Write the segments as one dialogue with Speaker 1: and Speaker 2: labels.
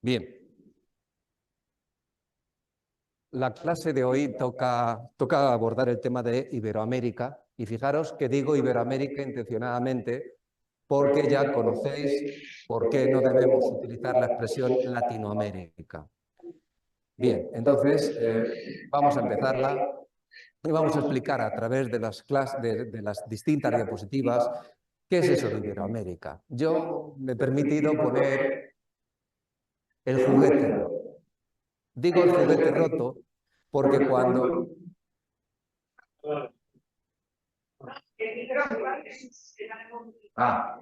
Speaker 1: Bien, la clase de hoy toca abordar el tema de Iberoamérica y fijaros que digo Iberoamérica intencionadamente porque ya conocéis por qué no debemos utilizar la expresión Latinoamérica. Bien, entonces vamos a empezarla y vamos a explicar a través de las distintas diapositivas qué es eso de Iberoamérica. Yo me he permitido poner el juguete roto. Digo el juguete roto porque cuando...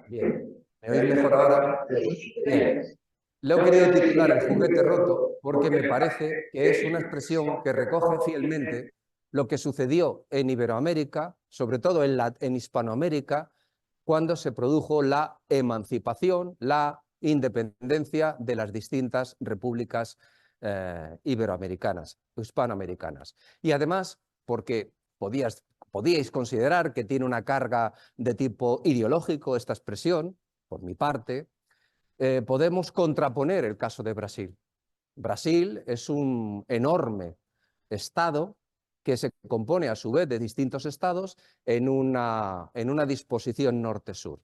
Speaker 1: Bien. ¿Me oís mejor ahora? Bien. Le he querido titular el juguete roto porque me parece que es una expresión que recoge fielmente lo que sucedió en Iberoamérica, sobre todo en Hispanoamérica, cuando se produjo la emancipación, la independencia de las distintas repúblicas iberoamericanas, hispanoamericanas. Y además, porque podíais considerar que tiene una carga de tipo ideológico esta expresión, por mi parte, podemos contraponer el caso de Brasil. Brasil es un enorme estado que se compone a su vez de distintos estados en una disposición norte-sur.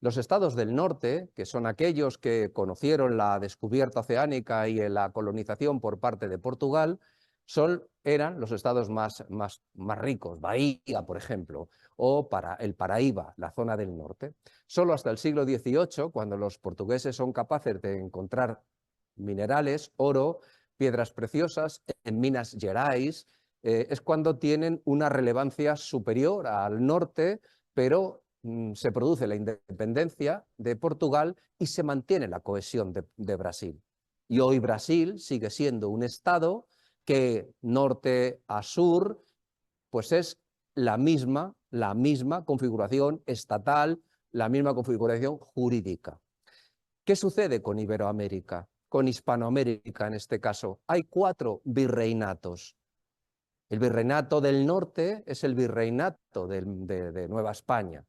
Speaker 1: Los estados del norte, que son aquellos que conocieron la descubierta oceánica y la colonización por parte de Portugal, eran los estados más ricos, Bahía, por ejemplo, o el Paraíba, la zona del norte. Solo hasta el siglo XVIII, cuando los portugueses son capaces de encontrar minerales, oro, piedras preciosas en Minas Gerais, es cuando tienen una relevancia superior al norte, pero se produce la independencia de Portugal y se mantiene la cohesión de Brasil. Y hoy Brasil sigue siendo un estado que norte a sur, pues es la misma configuración estatal, la misma configuración jurídica. ¿Qué sucede con Iberoamérica? Con Hispanoamérica en este caso. Hay 4 virreinatos. El virreinato del norte es el virreinato de Nueva España.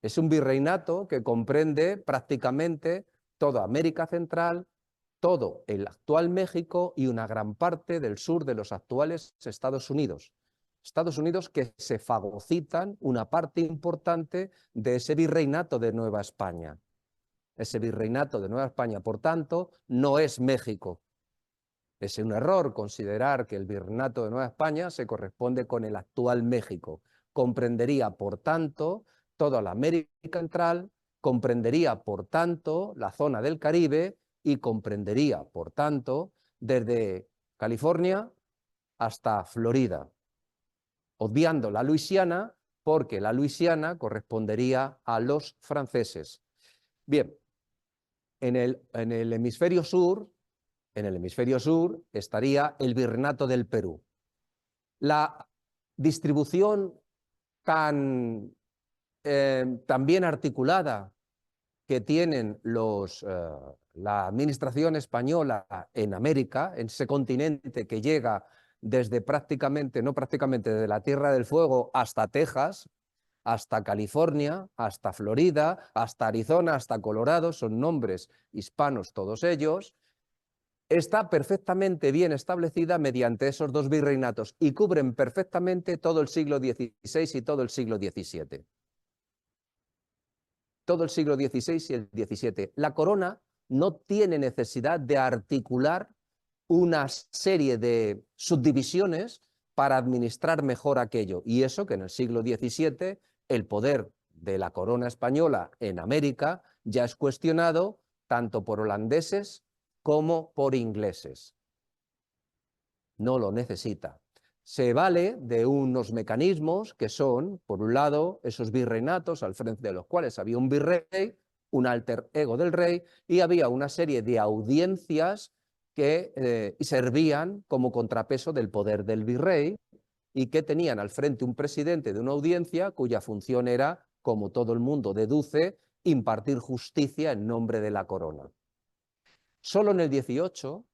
Speaker 1: Es un virreinato que comprende prácticamente toda América Central, todo el actual México y una gran parte del sur de los actuales Estados Unidos. Estados Unidos que se fagocitan una parte importante de ese virreinato de Nueva España. Ese virreinato de Nueva España, por tanto, no es México. Es un error considerar que el virreinato de Nueva España se corresponde con el actual México. Comprendería, por tanto, toda la América Central, comprendería, por tanto, la zona del Caribe y comprendería, por tanto, desde California hasta Florida, obviando la Luisiana, porque la Luisiana correspondería a los franceses. Bien, en el hemisferio sur estaría el virreinato del Perú. La distribución tan bien articulada que tienen la administración española en América, en ese continente que llega desde desde la Tierra del Fuego hasta Texas, hasta California, hasta Florida, hasta Arizona, hasta Colorado, son nombres hispanos todos ellos, está perfectamente bien establecida mediante esos 2 virreinatos y cubren perfectamente todo el siglo XVI y todo el siglo XVII. Todo el siglo XVI y el XVII. La corona no tiene necesidad de articular una serie de subdivisiones para administrar mejor aquello. Y eso que en el siglo XVII el poder de la corona española en América ya es cuestionado tanto por holandeses como por ingleses. No lo necesita. Se vale de unos mecanismos que son, por un lado, esos virreinatos al frente de los cuales había un virrey, un alter ego del rey, y había una serie de audiencias que servían como contrapeso del poder del virrey y que tenían al frente un presidente de una audiencia cuya función era, como todo el mundo deduce, impartir justicia en nombre de la corona. Solo en el 18,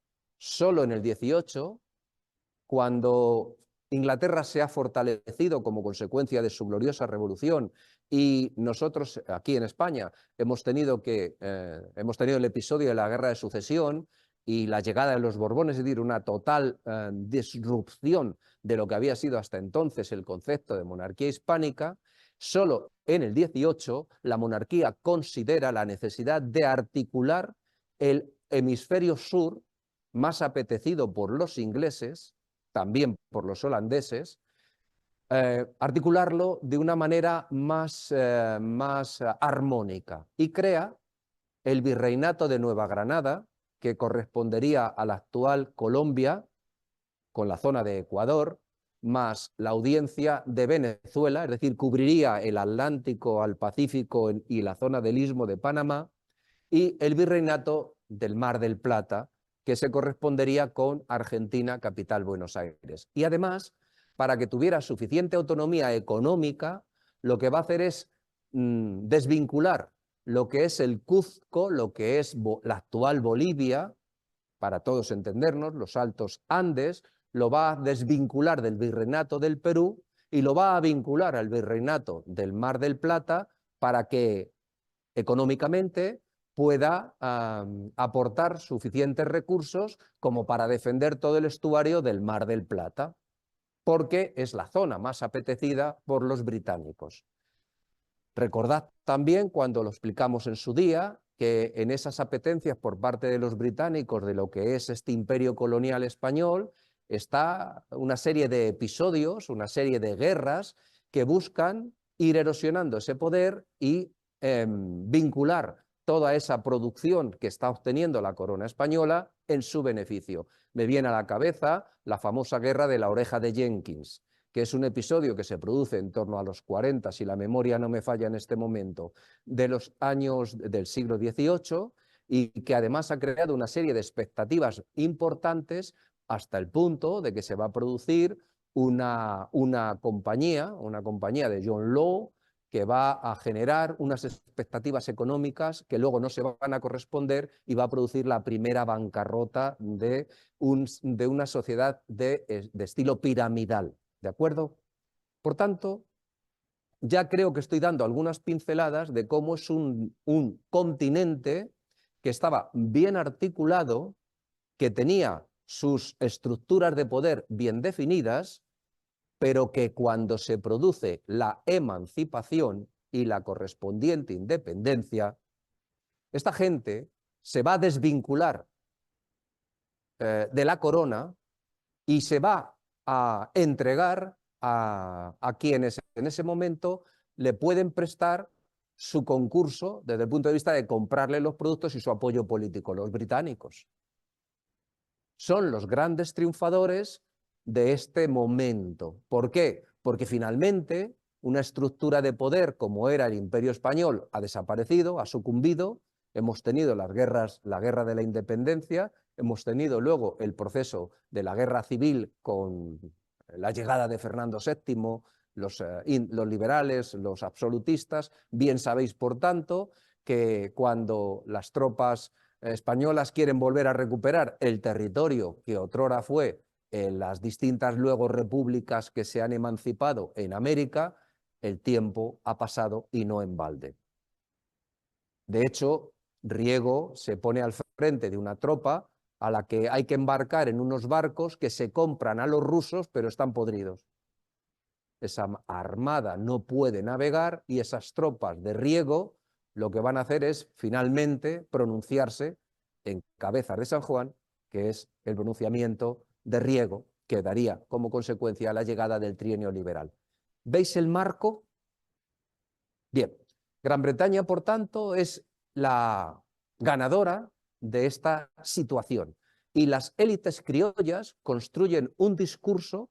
Speaker 1: cuando Inglaterra se ha fortalecido como consecuencia de su gloriosa revolución y nosotros aquí en España hemos tenido el episodio de la Guerra de Sucesión, y la llegada de los Borbones, es decir, una total disrupción de lo que había sido hasta entonces el concepto de monarquía hispánica, solo en el 18 la monarquía considera la necesidad de articular el hemisferio sur, más apetecido por los ingleses, también por los holandeses, articularlo de una manera más armónica, y crea el Virreinato de Nueva Granada, que correspondería a la actual Colombia, con la zona de Ecuador, más la Audiencia de Venezuela, es decir, cubriría el Atlántico al Pacífico y la zona del Istmo de Panamá, y el Virreinato del Mar del Plata, que se correspondería con Argentina, capital Buenos Aires. Y además, para que tuviera suficiente autonomía económica, lo que va a hacer es desvincular lo que es el Cuzco, lo que es la actual Bolivia, para todos entendernos, los Altos Andes, lo va a desvincular del Virreinato del Perú y lo va a vincular al Virreinato del Mar del Plata para que económicamente pueda aportar suficientes recursos como para defender todo el estuario del Mar del Plata, porque es la zona más apetecida por los británicos. Recordad también, cuando lo explicamos en su día, que en esas apetencias por parte de los británicos de lo que es este imperio colonial español, está una serie de episodios, una serie de guerras que buscan ir erosionando ese poder y vincular toda esa producción que está obteniendo la corona española en su beneficio. Me viene a la cabeza la famosa guerra de la oreja de Jenkins, que es un episodio que se produce en torno a los 40, si la memoria no me falla en este momento, de los años del siglo XVIII, y que además ha creado una serie de expectativas importantes hasta el punto de que se va a producir una compañía de John Law, que va a generar unas expectativas económicas que luego no se van a corresponder y va a producir la primera bancarrota de una sociedad de estilo piramidal. ¿De acuerdo? Por tanto, ya creo que estoy dando algunas pinceladas de cómo es un continente que estaba bien articulado, que tenía sus estructuras de poder bien definidas, pero que cuando se produce la emancipación y la correspondiente independencia, esta gente se va a desvincular de la corona y se va a entregar a quienes en ese momento le pueden prestar su concurso desde el punto de vista de comprarle los productos y su apoyo político, los británicos. Son los grandes triunfadores de este momento. ¿Por qué? Porque finalmente una estructura de poder como era el Imperio Español ha desaparecido, ha sucumbido. Hemos tenido las guerras, la guerra de la independencia, hemos tenido luego el proceso de la guerra civil con la llegada de Fernando VII, los liberales, los absolutistas. Bien sabéis, por tanto, que cuando las tropas españolas quieren volver a recuperar el territorio que otrora fue en las distintas luego repúblicas que se han emancipado en América, el tiempo ha pasado y no en balde. De hecho, Riego se pone al frente de una tropa a la que hay que embarcar en unos barcos que se compran a los rusos, pero están podridos. Esa armada no puede navegar y esas tropas de Riego lo que van a hacer es finalmente pronunciarse en Cabezas de San Juan, que es el pronunciamiento de Riego, que daría como consecuencia la llegada del trienio liberal. ¿Veis el marco? Bien, Gran Bretaña, por tanto, es la ganadora de esta situación y las élites criollas construyen un discurso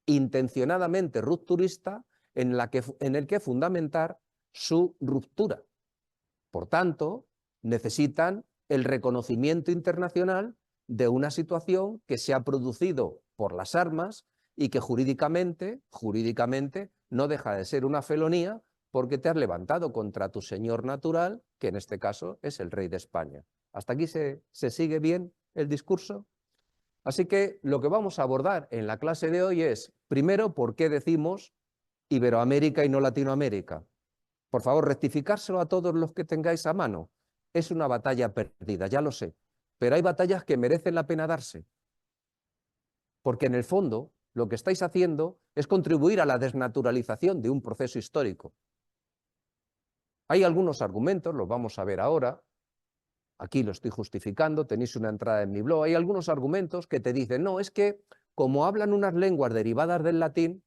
Speaker 1: intencionadamente rupturista en el que fundamentar su ruptura. Por tanto, necesitan el reconocimiento internacional de una situación que se ha producido por las armas y que jurídicamente no deja de ser una felonía porque te has levantado contra tu señor natural, que en este caso es el rey de España. ¿Hasta aquí se sigue bien el discurso? Así que lo que vamos a abordar en la clase de hoy es, primero, por qué decimos Iberoamérica y no Latinoamérica. Por favor, rectificárselo a todos los que tengáis a mano. Es una batalla perdida, ya lo sé, pero hay batallas que merecen la pena darse. Porque en el fondo lo que estáis haciendo es contribuir a la desnaturalización de un proceso histórico. Hay algunos argumentos, los vamos a ver ahora, aquí lo estoy justificando, tenéis una entrada en mi blog, hay algunos argumentos que te dicen, no, es que como hablan unas lenguas derivadas del latín,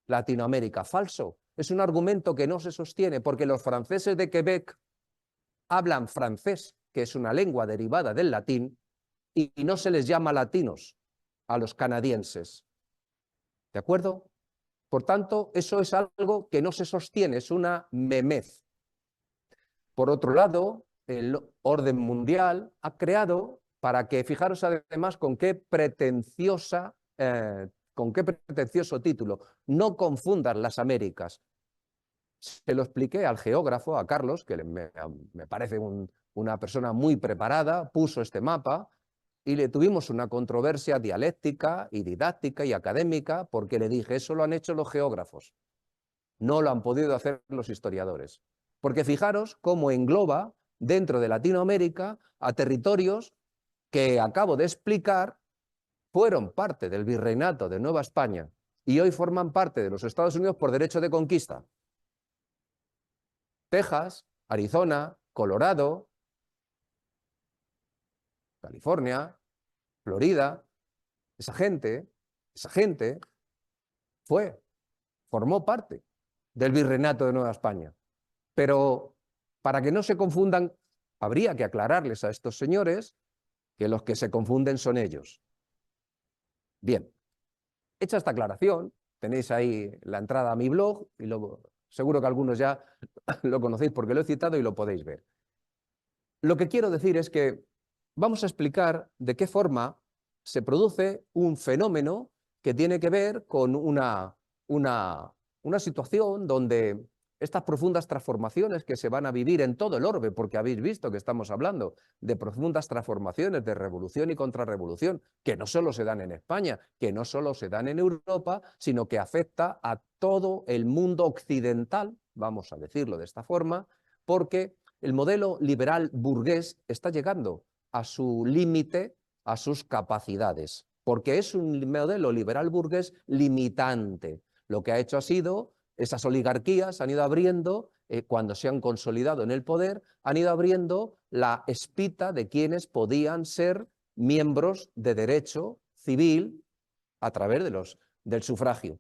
Speaker 1: Latinoamérica, falso. Es un argumento que no se sostiene porque los franceses de Quebec hablan francés, que es una lengua derivada del latín, y no se les llama latinos a los canadienses. ¿De acuerdo? Por tanto, eso es algo que no se sostiene, es una memez. Por otro lado, el orden mundial ha creado para que, fijaros además con qué pretencioso título, no confundan las Américas. Se lo expliqué al geógrafo, a Carlos, que me parece una persona muy preparada, puso este mapa y le tuvimos una controversia dialéctica y didáctica y académica porque le dije, eso lo han hecho los geógrafos, no lo han podido hacer los historiadores. Porque fijaros cómo engloba dentro de Latinoamérica a territorios que acabo de explicar fueron parte del virreinato de Nueva España y hoy forman parte de los Estados Unidos por derecho de conquista. Texas, Arizona, Colorado, California, Florida, esa gente formó parte del virreinato de Nueva España. Pero para que no se confundan, habría que aclararles a estos señores que los que se confunden son ellos. Bien, hecha esta aclaración, tenéis ahí la entrada a mi blog y seguro que algunos ya lo conocéis porque lo he citado y lo podéis ver. Lo que quiero decir es que vamos a explicar de qué forma se produce un fenómeno que tiene que ver con una situación donde estas profundas transformaciones que se van a vivir en todo el orbe, porque habéis visto que estamos hablando de profundas transformaciones, de revolución y contrarrevolución, que no solo se dan en España, que no solo se dan en Europa, sino que afecta a todo el mundo occidental, vamos a decirlo de esta forma, porque el modelo liberal burgués está llegando a su límite, a sus capacidades, porque es un modelo liberal burgués limitante. Lo que ha hecho ha sido, esas oligarquías han ido abriendo, cuando se han consolidado en el poder, han ido abriendo la espita de quienes podían ser miembros de derecho civil a través del sufragio.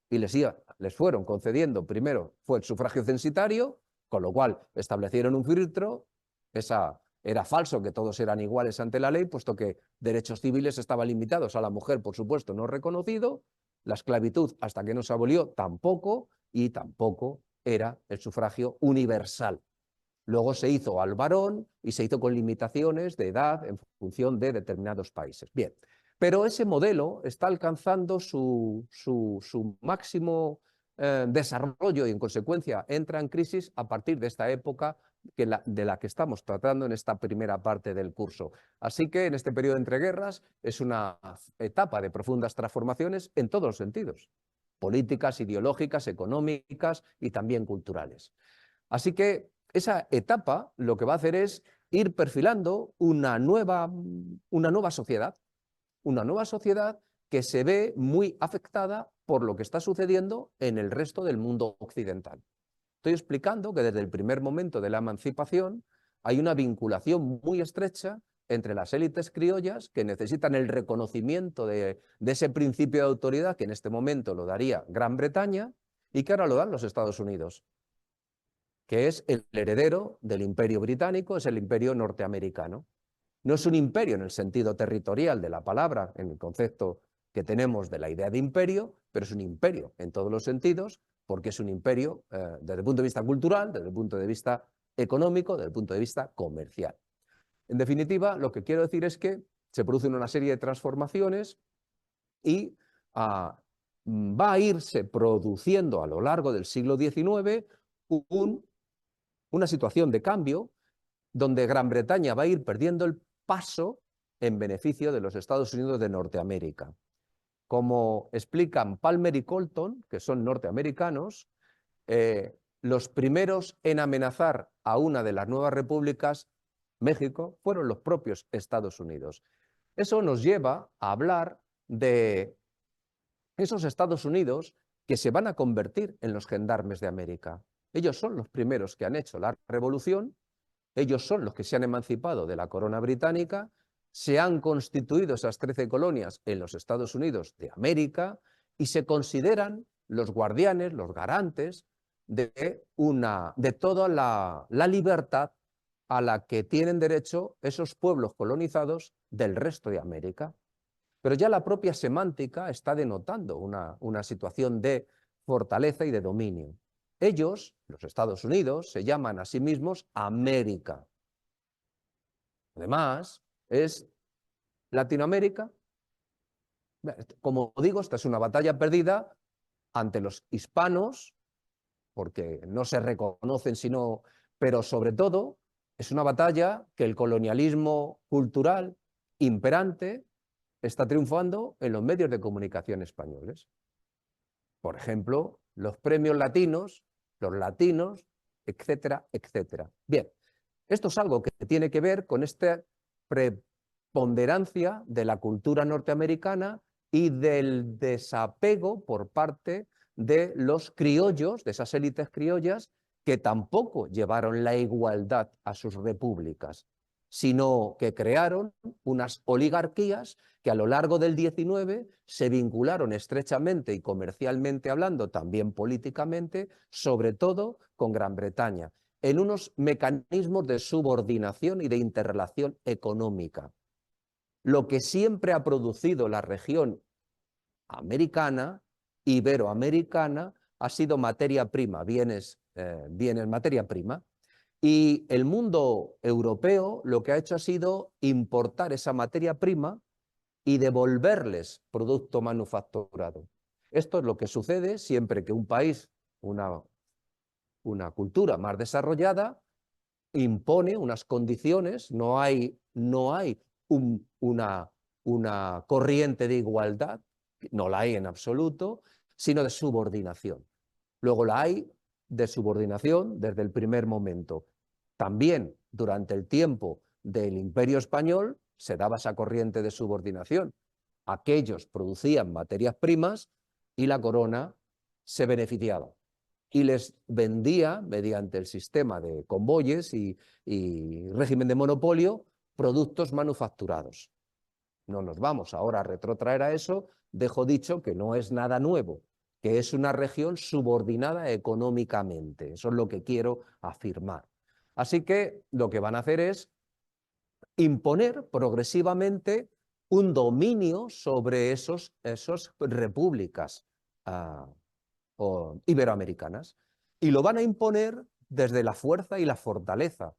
Speaker 1: Y les fueron concediendo, primero fue el sufragio censitario, con lo cual establecieron un filtro, era falso que todos eran iguales ante la ley, puesto que derechos civiles estaban limitados a la mujer, por supuesto, no reconocido, la esclavitud, hasta que no se abolió, tampoco, y tampoco era el sufragio universal. Luego se hizo al varón y se hizo con limitaciones de edad en función de determinados países. Bien, pero ese modelo está alcanzando su máximo desarrollo y en consecuencia entra en crisis a partir de esta época de la que estamos tratando en esta primera parte del curso. Así que en este periodo entre guerras es una etapa de profundas transformaciones en todos los sentidos, políticas, ideológicas, económicas y también culturales. Así que esa etapa lo que va a hacer es ir perfilando una nueva sociedad que se ve muy afectada por lo que está sucediendo en el resto del mundo occidental. Estoy explicando que desde el primer momento de la emancipación hay una vinculación muy estrecha entre las élites criollas que necesitan el reconocimiento de ese principio de autoridad que en este momento lo daría Gran Bretaña y que ahora lo dan los Estados Unidos, que es el heredero del imperio británico, es el imperio norteamericano. No es un imperio en el sentido territorial de la palabra, en el concepto que tenemos de la idea de imperio, pero es un imperio en todos los sentidos, porque es un imperio desde el punto de vista cultural, desde el punto de vista económico, desde el punto de vista comercial. En definitiva, lo que quiero decir es que se producen una serie de transformaciones y va a irse produciendo a lo largo del siglo XIX una situación de cambio donde Gran Bretaña va a ir perdiendo el paso en beneficio de los Estados Unidos de Norteamérica. Como explican Palmer y Colton, que son norteamericanos, los primeros en amenazar a una de las nuevas repúblicas México, fueron los propios Estados Unidos. Eso nos lleva a hablar de esos Estados Unidos que se van a convertir en los gendarmes de América. Ellos son los primeros que han hecho la revolución, ellos son los que se han emancipado de la corona británica, se han constituido esas 13 colonias en los Estados Unidos de América y se consideran los guardianes, los garantes de toda la libertad a la que tienen derecho esos pueblos colonizados del resto de América. Pero ya la propia semántica está denotando una situación de fortaleza y de dominio. Ellos, los Estados Unidos, se llaman a sí mismos América. Además, es Latinoamérica. Como digo, esta es una batalla perdida ante los hispanos, porque no se reconocen sino, pero sobre todo es una batalla que el colonialismo cultural imperante está triunfando en los medios de comunicación españoles. Por ejemplo, los premios latinos, los latinos, etcétera, etcétera. Bien, esto es algo que tiene que ver con esta preponderancia de la cultura norteamericana y del desapego por parte de los criollos, de esas élites criollas, que tampoco llevaron la igualdad a sus repúblicas, sino que crearon unas oligarquías que a lo largo del XIX se vincularon estrechamente y comercialmente hablando, también políticamente, sobre todo con Gran Bretaña, en unos mecanismos de subordinación y de interrelación económica. Lo que siempre ha producido la región americana, iberoamericana, ha sido materia prima, bienes materia prima. Y el mundo europeo lo que ha hecho ha sido importar esa materia prima y devolverles producto manufacturado. Esto es lo que sucede siempre que un país, una cultura más desarrollada, impone unas condiciones, no hay una corriente de igualdad, no la hay en absoluto, sino de subordinación. Luego la hay de subordinación desde el primer momento. También durante el tiempo del Imperio Español se daba esa corriente de subordinación. Aquellos producían materias primas y la corona se beneficiaba y les vendía, mediante el sistema de convoyes y régimen de monopolio, productos manufacturados. No nos vamos ahora a retrotraer a eso, dejo dicho que no es nada nuevo, que es una región subordinada económicamente. Eso es lo que quiero afirmar. Así que lo que van a hacer es imponer progresivamente un dominio sobre esas repúblicas iberoamericanas. Y lo van a imponer desde la fuerza y la fortaleza.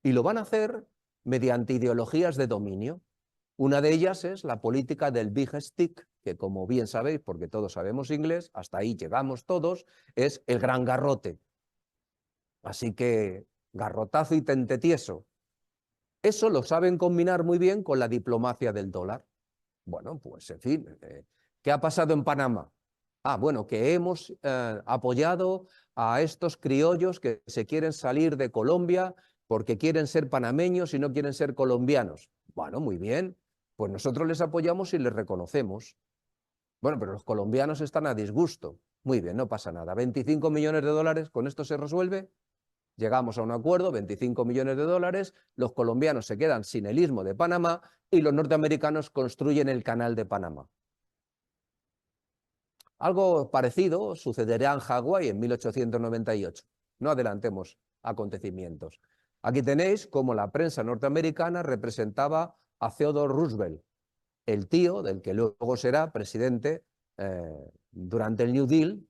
Speaker 1: Y lo van a hacer mediante ideologías de dominio. Una de ellas es la política del big stick, que como bien sabéis, porque todos sabemos inglés, hasta ahí llegamos todos, es el gran garrote. Así que garrotazo y tentetieso. Eso lo saben combinar muy bien con la diplomacia del dólar. Bueno, pues en fin, ¿qué ha pasado en Panamá? Bueno, que hemos apoyado a estos criollos que se quieren salir de Colombia porque quieren ser panameños y no quieren ser colombianos. Bueno, muy bien, pues nosotros les apoyamos y les reconocemos. Bueno, pero los colombianos están a disgusto. Muy bien, no pasa nada. 25 millones de dólares, ¿con esto se resuelve? Llegamos a un acuerdo, 25 millones de dólares, los colombianos se quedan sin el istmo de Panamá y los norteamericanos construyen el canal de Panamá. Algo parecido sucederá en Hawái en 1898. No adelantemos acontecimientos. Aquí tenéis cómo la prensa norteamericana representaba a Theodore Roosevelt, el tío del que luego será presidente durante el New Deal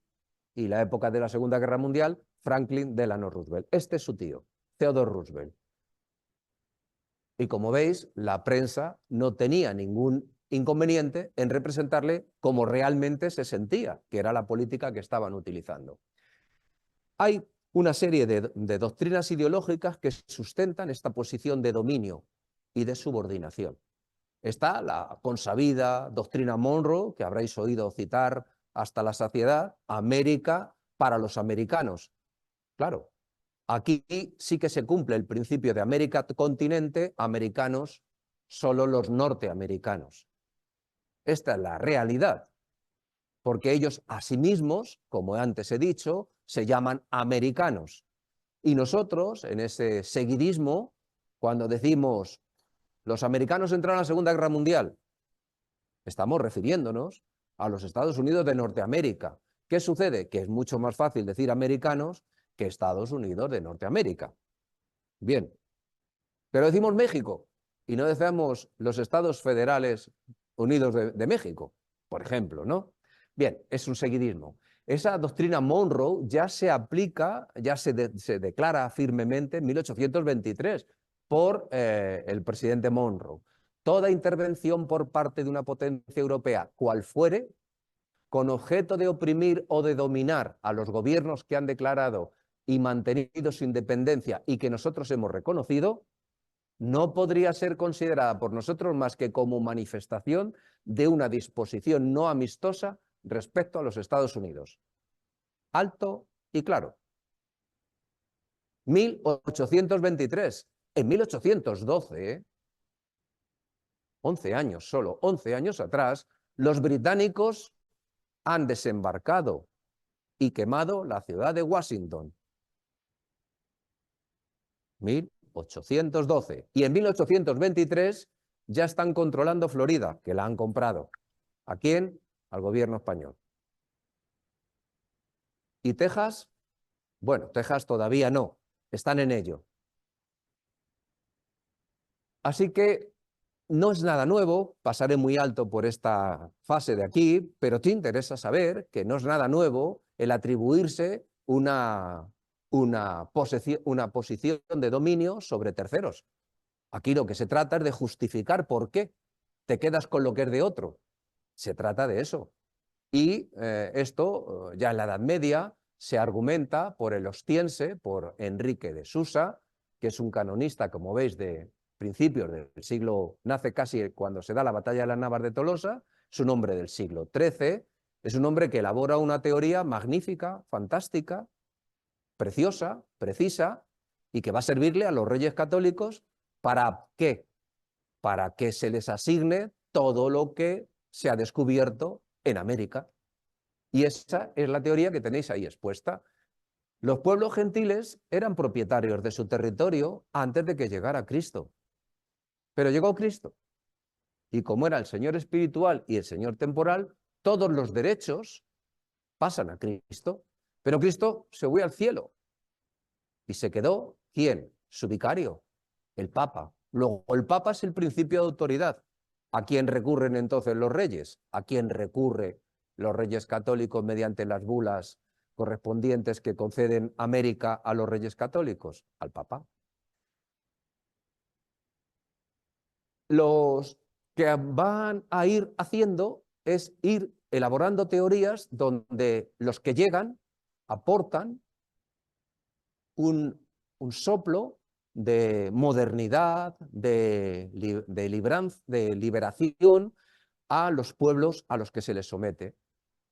Speaker 1: y la época de la Segunda Guerra Mundial, Franklin Delano Roosevelt. Este es su tío, Theodore Roosevelt. Y como veis, la prensa no tenía ningún inconveniente en representarle como realmente se sentía, que era la política que estaban utilizando. Hay una serie de doctrinas ideológicas que sustentan esta posición de dominio y de subordinación. Está la consabida doctrina Monroe, que habréis oído citar hasta la saciedad, América para los americanos. Claro, Aquí sí que se cumple el principio de América continente, americanos, solo los norteamericanos. Esta es la realidad, porque ellos a sí mismos, como antes he dicho, se llaman americanos. Y nosotros, en ese seguidismo, cuando decimos los americanos entraron a la Segunda Guerra Mundial, estamos refiriéndonos a los Estados Unidos de Norteamérica. ¿Qué sucede? Que es mucho más fácil decir americanos que Estados Unidos de Norteamérica. Bien, pero decimos México y no decimos los Estados Federales Unidos de México, por ejemplo, ¿no? Bien, es un seguidismo. Esa doctrina Monroe ya se aplica, ya se declara firmemente en 1823 por el presidente Monroe. Toda intervención por parte de una potencia europea, cual fuere, con objeto de oprimir o de dominar a los gobiernos que han declarado y mantenido su independencia y que nosotros hemos reconocido, no podría ser considerada por nosotros más que como manifestación de una disposición no amistosa respecto a los Estados Unidos. Alto y claro. 1823. En 1812, 11 años solo, 11 años atrás, los británicos han desembarcado y quemado la ciudad de Washington. 1812. Y en 1823 ya están controlando Florida, que la han comprado. ¿A quién? Al gobierno español. ¿Y Texas? Bueno, Texas todavía no, están en ello. Así que no es nada nuevo, pasaré muy alto por esta fase de aquí, pero te interesa saber que no es nada nuevo el atribuirse una posición de dominio sobre terceros. Aquí lo que se trata es de justificar por qué te quedas con lo que es de otro. Se trata de eso. Y esto ya en la Edad Media se argumenta por el ostiense, por Enrique de Susa, que es un canonista, como veis, de principios del siglo, nace casi cuando se da la batalla de las Navas de Tolosa, es un hombre del siglo XIII, es un hombre que elabora una teoría magnífica, fantástica, preciosa, precisa, y que va a servirle a los reyes católicos ¿para qué? Para que se les asigne todo lo que se ha descubierto en América. Y esa es la teoría que tenéis ahí expuesta. Los pueblos gentiles eran propietarios de su territorio antes de que llegara Cristo. Pero llegó Cristo. Y como era el Señor espiritual y el Señor temporal, todos los derechos pasan a Cristo. Pero Cristo se fue al cielo. Y se quedó, ¿quién? Su vicario, el Papa. Luego, el Papa es el principio de autoridad. ¿A quién recurren entonces los reyes? ¿A quién recurren los reyes católicos mediante las bulas correspondientes que conceden América a los reyes católicos? Al Papa. Los que van a ir haciendo es ir elaborando teorías donde los que llegan aportan un soplo de modernidad, de liberación a los pueblos a los que se les somete.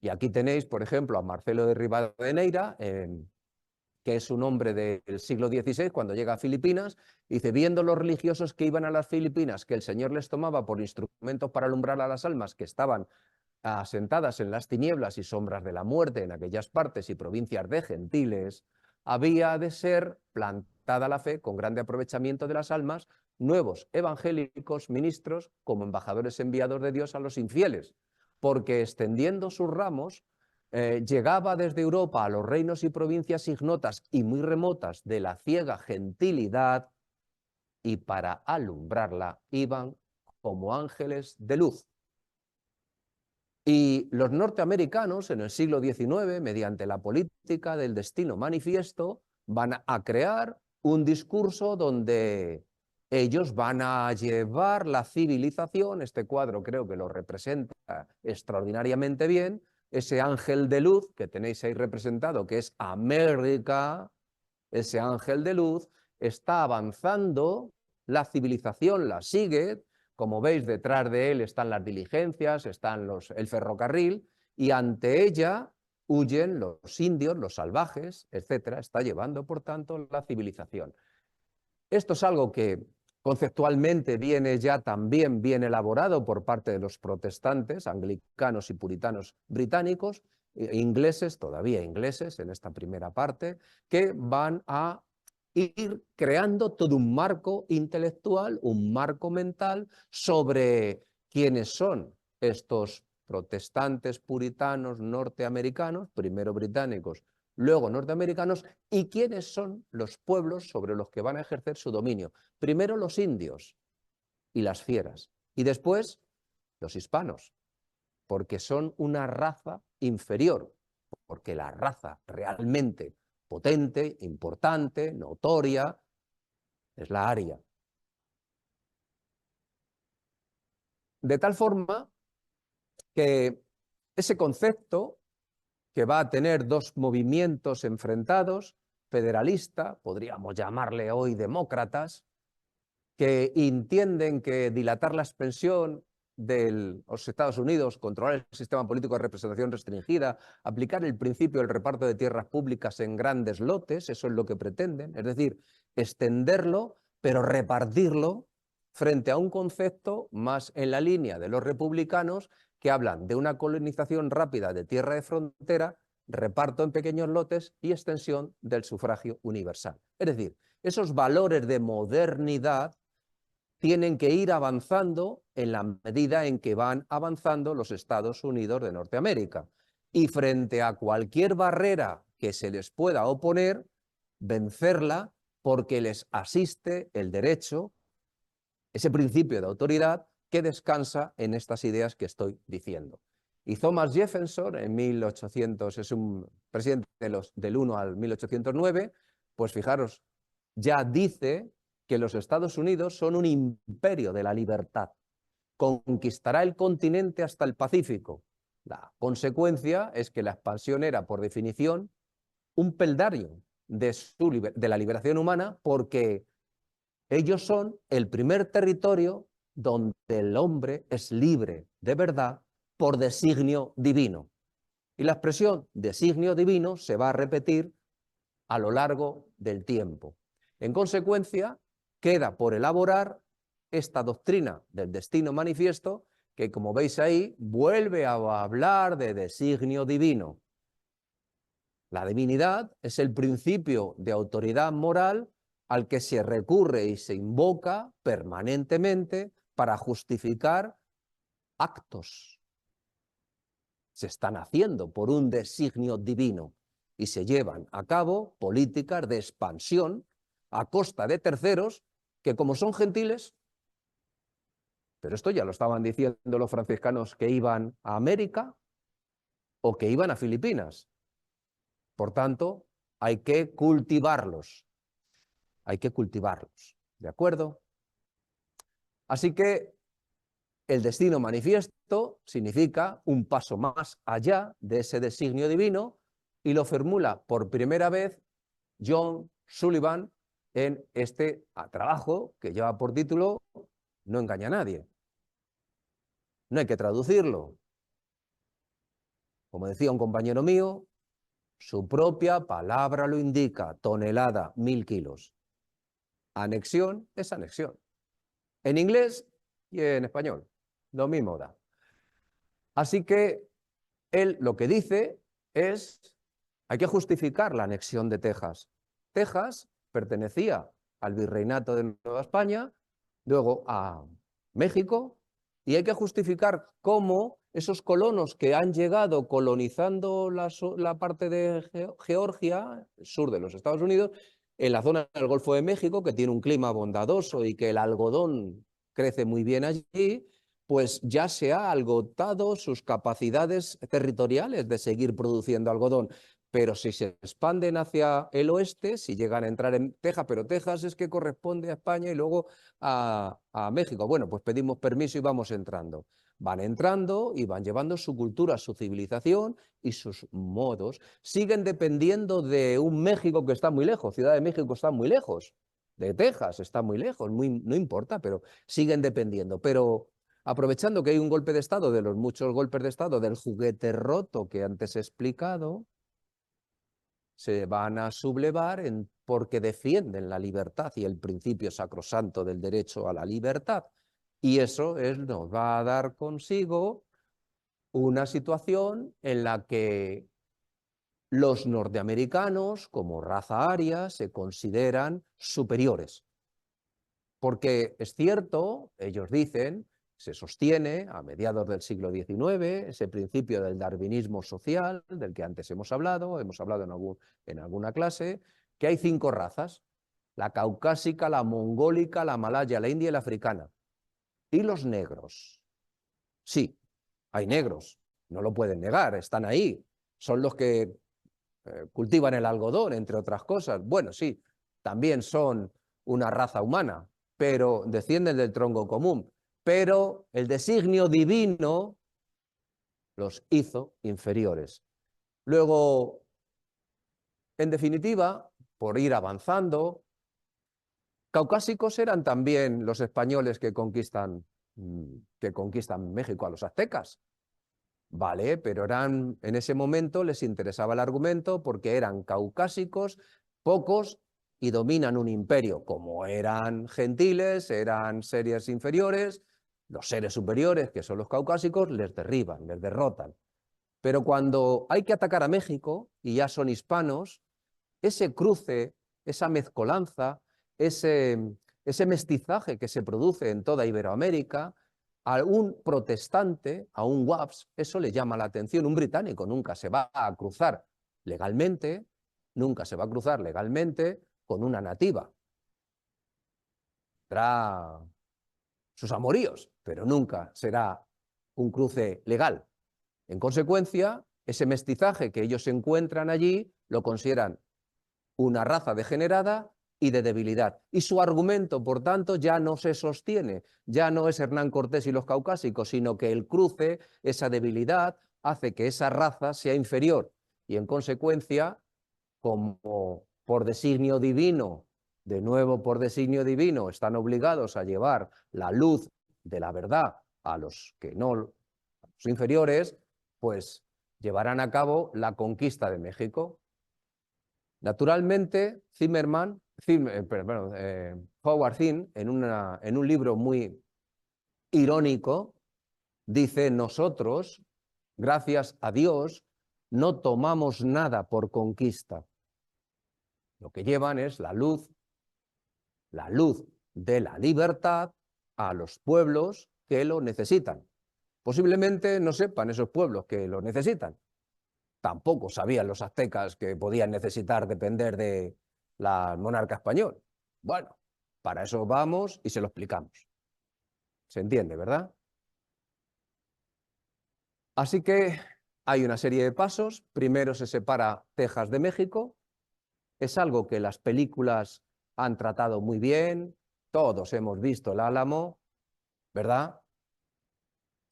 Speaker 1: Y aquí tenéis, por ejemplo, a Marcelo de Rivadeneira, que es un hombre del siglo XVI, cuando llega a Filipinas, dice, viendo los religiosos que iban a las Filipinas, que el Señor les tomaba por instrumentos para alumbrar a las almas que estaban asentadas en las tinieblas y sombras de la muerte en aquellas partes y provincias de gentiles, había de ser plantada la fe con grande aprovechamiento de las almas, nuevos evangélicos ministros como embajadores enviados de Dios a los infieles, porque extendiendo sus ramos llegaba desde Europa a los reinos y provincias ignotas y muy remotas de la ciega gentilidad, y para alumbrarla iban como ángeles de luz. Y los norteamericanos en el siglo XIX, mediante la política del destino manifiesto, van a crear un discurso donde ellos van a llevar la civilización, este cuadro creo que lo representa extraordinariamente bien, ese ángel de luz que tenéis ahí representado, que es América, ese ángel de luz está avanzando, la civilización la sigue. Como veis, detrás de él están las diligencias, están el ferrocarril, y ante ella huyen los indios, los salvajes, etcétera. Está llevando, por tanto, la civilización. Esto es algo que conceptualmente viene ya también bien elaborado por parte de los protestantes, anglicanos y puritanos británicos, ingleses, todavía ingleses en esta primera parte, que van a ir creando todo un marco intelectual, un marco mental sobre quiénes son estos protestantes puritanos norteamericanos, primero británicos, luego norteamericanos, y quiénes son los pueblos sobre los que van a ejercer su dominio. Primero los indios y las fieras, y después los hispanos, porque son una raza inferior, porque la raza realmente potente, importante, notoria, es la aria. De tal forma que ese concepto, que va a tener dos movimientos enfrentados, federalista, podríamos llamarle hoy demócratas, que entienden que dilatar la expansión de los Estados Unidos, controlar el sistema político de representación restringida, aplicar el principio del reparto de tierras públicas en grandes lotes, eso es lo que pretenden, es decir, extenderlo, pero repartirlo frente a un concepto más en la línea de los republicanos que hablan de una colonización rápida de tierra de frontera, reparto en pequeños lotes y extensión del sufragio universal. Es decir, esos valores de modernidad tienen que ir avanzando en la medida en que van avanzando los Estados Unidos de Norteamérica. Y frente a cualquier barrera que se les pueda oponer, vencerla porque les asiste el derecho, ese principio de autoridad que descansa en estas ideas que estoy diciendo. Y Thomas Jefferson, en 1800, es un presidente del 1 al 1809, pues fijaros, ya dice que los Estados Unidos son un imperio de la libertad. Conquistará el continente hasta el Pacífico. La consecuencia es que la expansión era, por definición, un peldaño de la liberación humana, porque ellos son el primer territorio donde el hombre es libre de verdad por designio divino. Y la expresión designio divino se va a repetir a lo largo del tiempo. En consecuencia, queda por elaborar esta doctrina del destino manifiesto que, como veis ahí, vuelve a hablar de designio divino. La divinidad es el principio de autoridad moral al que se recurre y se invoca permanentemente para justificar actos. Se están haciendo por un designio divino y se llevan a cabo políticas de expansión a costa de terceros que, como son gentiles, pero esto ya lo estaban diciendo los franciscanos que iban a América o que iban a Filipinas. Por tanto, hay que cultivarlos. Hay que cultivarlos, ¿de acuerdo? Así que el destino manifiesto significa un paso más allá de ese designio divino y lo formula por primera vez John Sullivan en este trabajo que lleva por título No engaña a nadie. No hay que traducirlo. Como decía un compañero mío, su propia palabra lo indica, tonelada, 1000 kilos. Anexión es anexión. En inglés y en español, lo mismo da. Así que él lo que dice es, hay que justificar la anexión de Texas. Texas pertenecía al virreinato de Nueva España, luego a México, y hay que justificar cómo esos colonos que han llegado colonizando la parte de Georgia, sur de los Estados Unidos, en la zona del Golfo de México, que tiene un clima bondadoso y que el algodón crece muy bien allí, pues ya se ha agotado sus capacidades territoriales de seguir produciendo algodón. Pero si se expanden hacia el oeste, si llegan a entrar en Texas, pero Texas es que corresponde a España y luego a México. Bueno, pues pedimos permiso y vamos entrando. Van entrando y van llevando su cultura, su civilización y sus modos. Siguen dependiendo de un México que está muy lejos. Ciudad de México está muy lejos. De Texas está muy lejos. No importa, pero siguen dependiendo. Pero aprovechando que hay un golpe de Estado, de los muchos golpes de Estado, del juguete roto que antes he explicado, se van a sublevar porque defienden la libertad y el principio sacrosanto del derecho a la libertad. Y eso nos va a dar consigo una situación en la que los norteamericanos, como raza aria, se consideran superiores. Porque es cierto, ellos dicen, se sostiene a mediados del siglo XIX, ese principio del darwinismo social, del que antes hemos hablado en alguna clase, que hay 5 razas: la caucásica, la mongólica, la malaya, la india y la africana. ¿Y los negros? Sí, hay negros, no lo pueden negar, están ahí, son los que cultivan el algodón, entre otras cosas. Bueno, sí, también son una raza humana, pero descienden del tronco común. Pero el designio divino los hizo inferiores. Luego, en definitiva, por ir avanzando, caucásicos eran también los españoles que conquistan México a los aztecas. Vale, pero en ese momento les interesaba el argumento porque eran caucásicos, pocos, y dominan un imperio. Como eran gentiles, eran seres inferiores, los seres superiores, que son los caucásicos, les derriban, les derrotan. Pero cuando hay que atacar a México, y ya son hispanos, ese cruce, esa mezcolanza, ese mestizaje que se produce en toda Iberoamérica, a un protestante, a un WAPS, eso le llama la atención. Un británico nunca se va a cruzar legalmente, con una nativa. Tendrá sus amoríos, pero nunca será un cruce legal. En consecuencia, ese mestizaje que ellos encuentran allí lo consideran una raza degenerada y de debilidad. Y su argumento, por tanto, ya no se sostiene, ya no es Hernán Cortés y los caucásicos, sino que el cruce, esa debilidad, hace que esa raza sea inferior. Y en consecuencia, como por designio divino, de nuevo por designio divino, están obligados a llevar la luz de la verdad a los que no, a los inferiores, pues llevarán a cabo la conquista de México. Naturalmente, Howard Zinn, en un libro muy irónico, dice: nosotros, gracias a Dios, no tomamos nada por conquista. Lo que llevan es la luz de la libertad a los pueblos que lo necesitan. Posiblemente no sepan esos pueblos que lo necesitan. Tampoco sabían los aztecas que podían necesitar depender de la monarca español. Bueno, para eso vamos y se lo explicamos. ¿Se entiende, verdad? Así que hay una serie de pasos. Primero se separa Texas de México. Es algo que las películas han tratado muy bien. Todos hemos visto El Álamo, ¿verdad?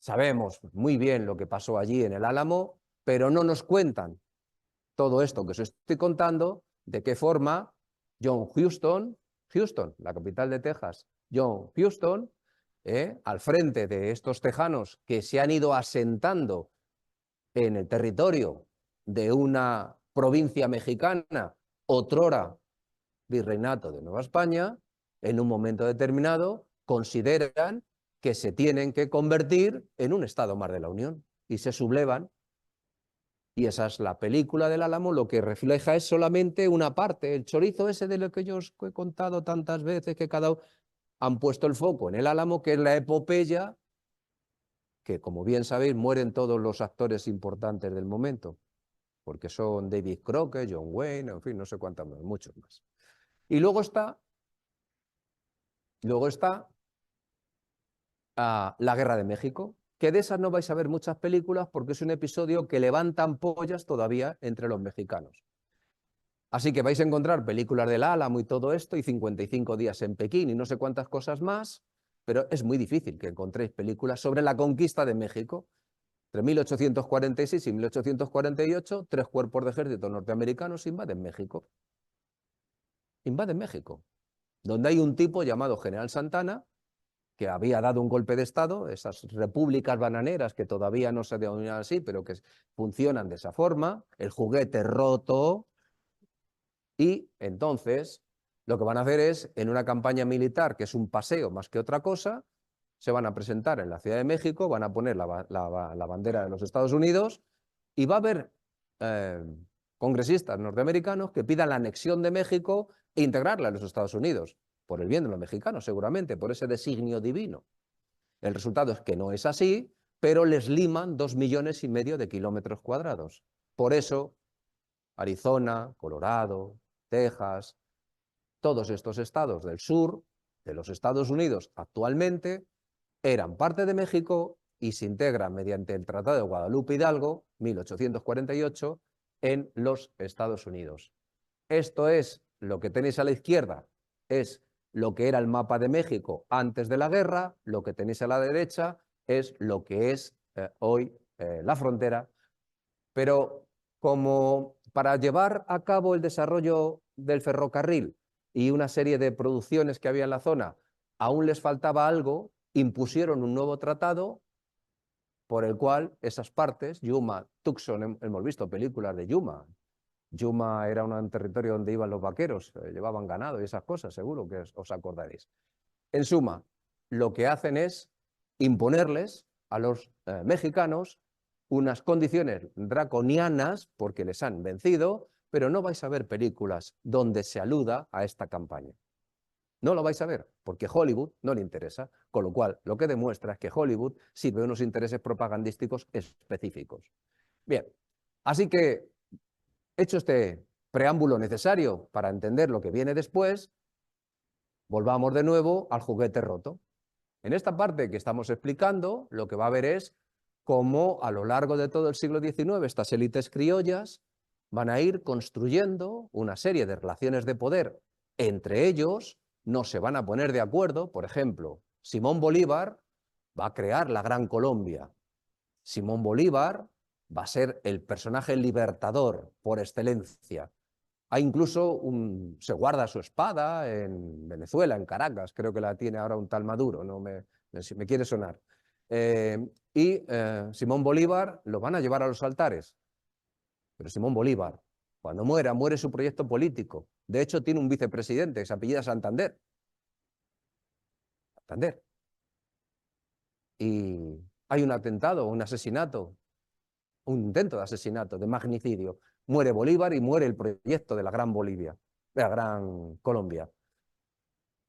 Speaker 1: Sabemos muy bien lo que pasó allí en El Álamo, pero no nos cuentan todo esto que os estoy contando, de qué forma John Houston, la capital de Texas, John Houston, al frente de estos tejanos que se han ido asentando en el territorio de una provincia mexicana, otrora virreinato de Nueva España, en un momento determinado consideran que se tienen que convertir en un estado más de la Unión y se sublevan. Y esa es la película del Álamo. Lo que refleja es solamente una parte, el chorizo ese de lo que yo os he contado tantas veces, que han puesto el foco en el Álamo, que es la epopeya, que como bien sabéis mueren todos los actores importantes del momento, porque son David Crockett, John Wayne, en fin, no sé cuántos más, muchos más. Y luego está la Guerra de México, que de esas no vais a ver muchas películas porque es un episodio que levanta ampollas todavía entre los mexicanos. Así que vais a encontrar películas del Álamo y todo esto, y 55 días en Pekín y no sé cuántas cosas más, pero es muy difícil que encontréis películas sobre la conquista de México. Entre 1846 y 1848, 3 cuerpos de ejército norteamericanos invaden México. Invaden México, donde hay un tipo llamado General Santana, que había dado un golpe de Estado, esas repúblicas bananeras que todavía no se denominan así, pero que funcionan de esa forma, el juguete roto, y entonces lo que van a hacer es, en una campaña militar, que es un paseo más que otra cosa, se van a presentar en la Ciudad de México, van a poner la bandera de los Estados Unidos y va a haber congresistas norteamericanos que pidan la anexión de México e integrarla a los Estados Unidos, por el bien de los mexicanos seguramente, por ese designio divino. El resultado es que no es así, pero les liman 2,5 millones de kilómetros cuadrados. Por eso, Arizona, Colorado, Texas, todos estos estados del sur de los Estados Unidos actualmente eran parte de México y se integran mediante el Tratado de Guadalupe Hidalgo, 1848, en los Estados Unidos. Esto es lo que tenéis a la izquierda, es lo que era el mapa de México antes de la guerra, lo que tenéis a la derecha es lo que es hoy la frontera, pero como para llevar a cabo el desarrollo del ferrocarril y una serie de producciones que había en la zona, aún les faltaba algo, impusieron un nuevo tratado por el cual esas partes, Yuma, Tucson, hemos visto películas de Yuma. Yuma era un territorio donde iban los vaqueros, llevaban ganado y esas cosas, seguro que os acordaréis. En suma, lo que hacen es imponerles a los mexicanos unas condiciones draconianas porque les han vencido, pero no vais a ver películas donde se aluda a esta campaña. No lo vais a ver, porque Hollywood no le interesa, con lo cual lo que demuestra es que Hollywood sirve unos intereses propagandísticos específicos. Bien, así que, hecho este preámbulo necesario para entender lo que viene después, volvamos de nuevo al juguete roto. En esta parte que estamos explicando, lo que va a ver es cómo a lo largo de todo el siglo XIX estas élites criollas van a ir construyendo una serie de relaciones de poder entre ellos, no se van a poner de acuerdo. Por ejemplo, Simón Bolívar va a crear la Gran Colombia. Simón Bolívar va a ser el personaje libertador por excelencia. Hay incluso se guarda su espada en Venezuela, en Caracas, creo que la tiene ahora un tal Maduro, no me quiere sonar. Simón Bolívar lo van a llevar a los altares. Pero Simón Bolívar, cuando muera, muere su proyecto político. De hecho, tiene un vicepresidente que se apellida Santander. Santander. Y hay un atentado, un asesinato, un intento de asesinato, de magnicidio. Muere Bolívar y muere el proyecto de la Gran Bolivia, de la Gran Colombia.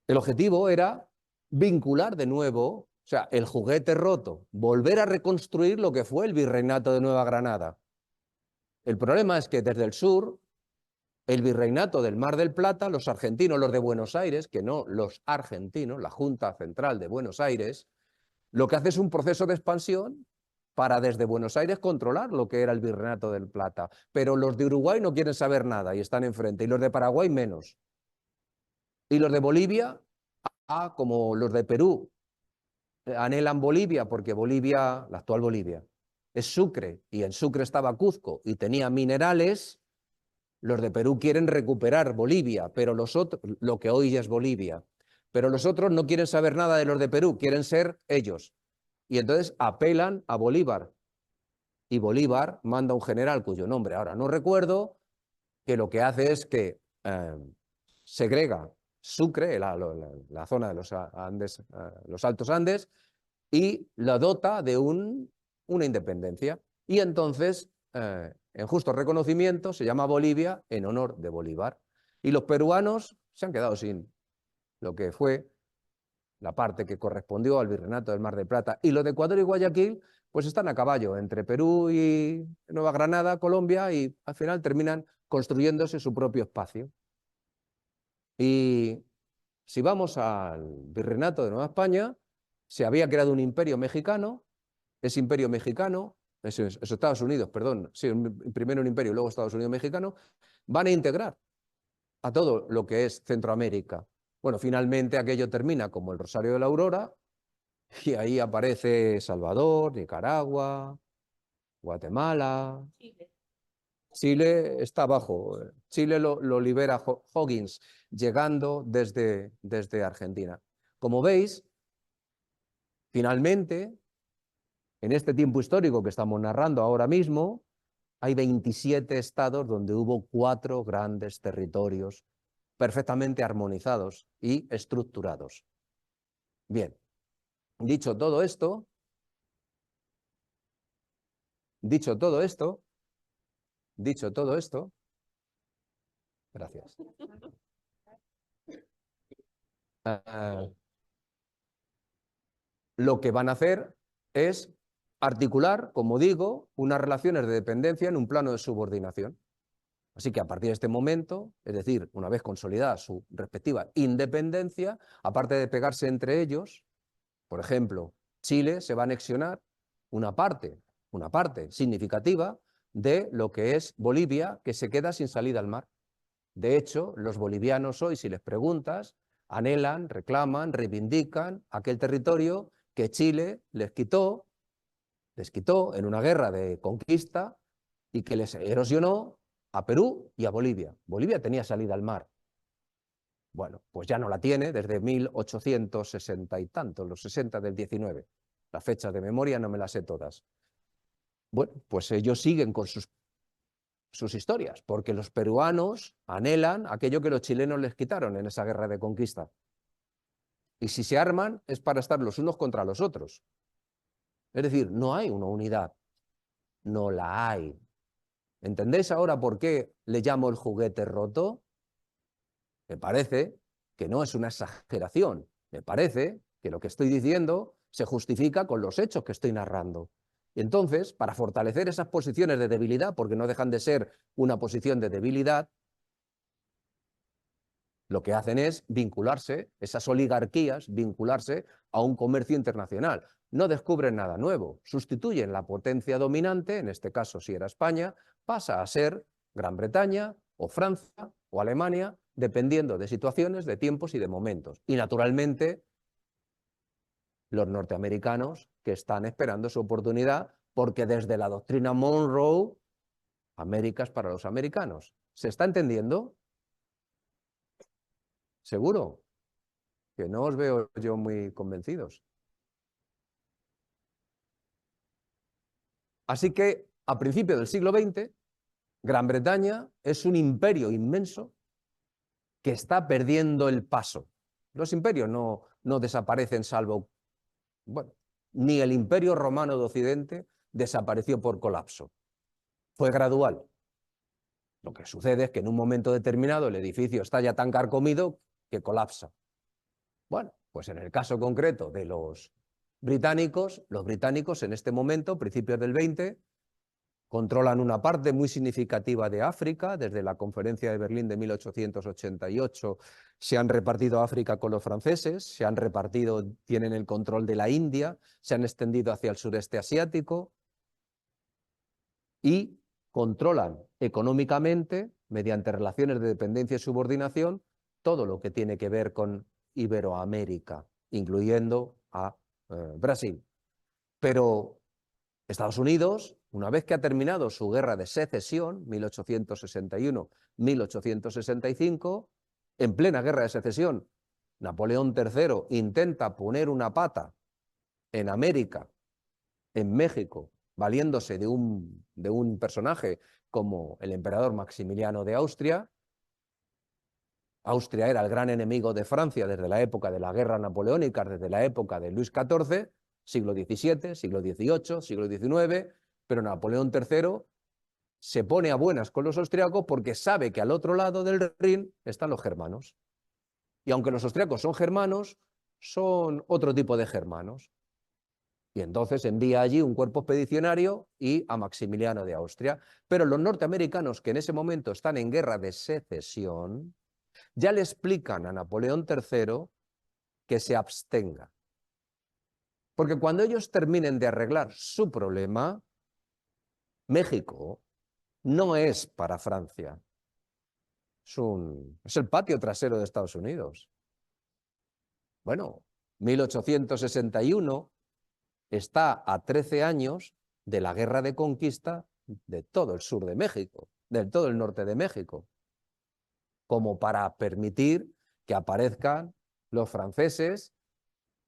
Speaker 1: El objetivo era vincular de nuevo, o sea, el juguete roto, volver a reconstruir lo que fue el virreinato de Nueva Granada. El problema es que desde el sur, el virreinato del Mar del Plata, los argentinos, los de Buenos Aires, que no los argentinos, la Junta Central de Buenos Aires, lo que hace es un proceso de expansión para desde Buenos Aires controlar lo que era el Virreinato del Plata. Pero los de Uruguay no quieren saber nada y están enfrente, y los de Paraguay menos. Y los de Bolivia, como los de Perú, anhelan Bolivia porque Bolivia, la actual Bolivia, es Sucre y en Sucre estaba Cuzco y tenía minerales. Los de Perú quieren recuperar Bolivia, pero los otros, lo que hoy ya es Bolivia, pero los otros no quieren saber nada de los de Perú, quieren ser ellos. Y entonces apelan a Bolívar. Y Bolívar manda un general cuyo nombre ahora no recuerdo, que lo que hace es que segrega Sucre, la zona de los Andes, los Altos Andes, y la dota de una independencia. Y entonces, en justo reconocimiento, se llama Bolivia en honor de Bolívar. Y los peruanos se han quedado sin lo que fue la parte que correspondió al Virreinato del Mar del Plata. Y los de Ecuador y Guayaquil, pues están a caballo entre Perú y Nueva Granada, Colombia, y al final terminan construyéndose su propio espacio. Y si vamos al Virreinato de Nueva España, se había creado un imperio mexicano. Ese imperio mexicano, es Estados Unidos, perdón, sí, primero un imperio, luego Estados Unidos mexicano, van a integrar a todo lo que es Centroamérica. Bueno, finalmente aquello termina como el Rosario de la Aurora y ahí aparece Salvador, Nicaragua, Guatemala. Chile está abajo. Chile lo libera O'Higgins llegando desde Argentina. Como veis, Finalmente, en este tiempo histórico que estamos narrando ahora mismo, hay 27 estados donde hubo 4 grandes territorios perfectamente armonizados y estructurados. Bien, dicho todo esto, gracias. Lo que van a hacer es articular, como digo, unas relaciones de dependencia en un plano de subordinación. Así que a partir de este momento, es decir, una vez consolidada su respectiva independencia, aparte de pegarse entre ellos, por ejemplo, Chile se va a anexionar una parte significativa de lo que es Bolivia, que se queda sin salida al mar. De hecho, los bolivianos hoy, si les preguntas, anhelan, reclaman, reivindican aquel territorio que Chile les quitó en una guerra de conquista y que les erosionó a Perú y a Bolivia. Bolivia tenía salida al mar. Bueno, pues ya no la tiene desde 1860 y tanto, los 60 del 19. Las fechas de memoria no me las sé todas. Bueno, pues ellos siguen con sus historias, porque los peruanos anhelan aquello que los chilenos les quitaron en esa guerra de conquista. Y si se arman es para estar los unos contra los otros. Es decir, no hay una unidad, no la hay. ¿Entendéis ahora por qué le llamo el juguete roto? Me parece que no es una exageración, me parece que lo que estoy diciendo se justifica con los hechos que estoy narrando. Y entonces, para fortalecer esas posiciones de debilidad, porque no dejan de ser una posición de debilidad, lo que hacen es vincularse, esas oligarquías, vincularse a un comercio internacional. No descubren nada nuevo, sustituyen la potencia dominante, en este caso si era España, pasa a ser Gran Bretaña o Francia o Alemania, dependiendo de situaciones, de tiempos y de momentos. Y naturalmente los norteamericanos que están esperando su oportunidad, porque desde la doctrina Monroe, América es para los americanos. ¿Se está entendiendo? ¿Seguro? Que no os veo yo muy convencidos. Así que a principios del siglo XX, Gran Bretaña es un imperio inmenso que está perdiendo el paso. Los imperios no desaparecen salvo, bueno, ni el imperio romano de Occidente desapareció por colapso. Fue gradual. Lo que sucede es que en un momento determinado el edificio está ya tan carcomido que colapsa. Bueno, pues en el caso concreto de los británicos en este momento, principios del 20, controlan una parte muy significativa de África. Desde la Conferencia de Berlín de 1888 se han repartido África con los franceses, se han repartido, tienen el control de la India, se han extendido hacia el sureste asiático y controlan económicamente, mediante relaciones de dependencia y subordinación, todo lo que tiene que ver con Iberoamérica, incluyendo a Brasil. Pero Estados Unidos, una vez que ha terminado su guerra de secesión, 1861-1865, en plena guerra de secesión, Napoleón III intenta poner una pata en América, en México, valiéndose de un personaje como el emperador Maximiliano de Austria. Austria era el gran enemigo de Francia desde la época de la guerra napoleónica, desde la época de Luis XIV, siglo XVII, siglo XVIII, siglo XIX, pero Napoleón III se pone a buenas con los austriacos porque sabe que al otro lado del Rin están los germanos. Y aunque los austriacos son germanos, son otro tipo de germanos. Y entonces envía allí un cuerpo expedicionario y a Maximiliano de Austria. Pero los norteamericanos, que en ese momento están en guerra de secesión, ya le explican a Napoleón III que se abstenga. Porque cuando ellos terminen de arreglar su problema, México no es para Francia. Es el patio trasero de Estados Unidos. Bueno, 1861 está a 13 años de la guerra de conquista de todo el sur de México, de todo el norte de México, como para permitir que aparezcan los franceses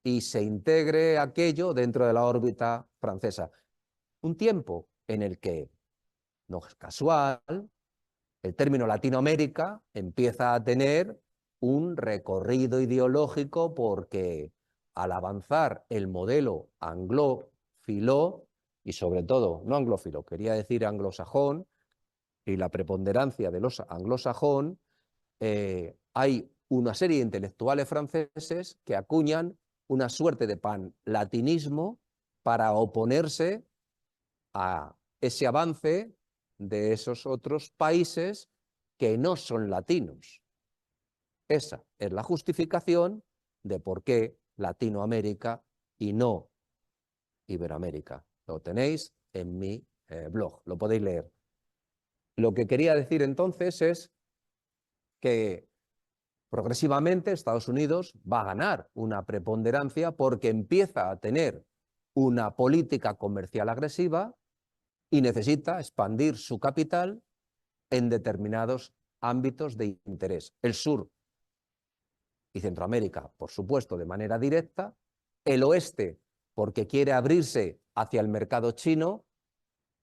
Speaker 1: y se integre aquello dentro de la órbita francesa. Un tiempo en el que, no es casual, el término Latinoamérica empieza a tener un recorrido ideológico porque al avanzar el modelo anglófilo, y sobre todo, no anglófilo, quería decir anglosajón, y la preponderancia de los anglosajón, hay una serie de intelectuales franceses que acuñan una suerte de panlatinismo para oponerse a ese avance de esos otros países que no son latinos. Esa es la justificación de por qué Latinoamérica y no Iberoamérica. Lo tenéis en mi blog, lo podéis leer. Lo que quería decir entonces es que progresivamente Estados Unidos va a ganar una preponderancia porque empieza a tener una política comercial agresiva y necesita expandir su capital en determinados ámbitos de interés. El sur y Centroamérica, por supuesto, de manera directa. El oeste, porque quiere abrirse hacia el mercado chino.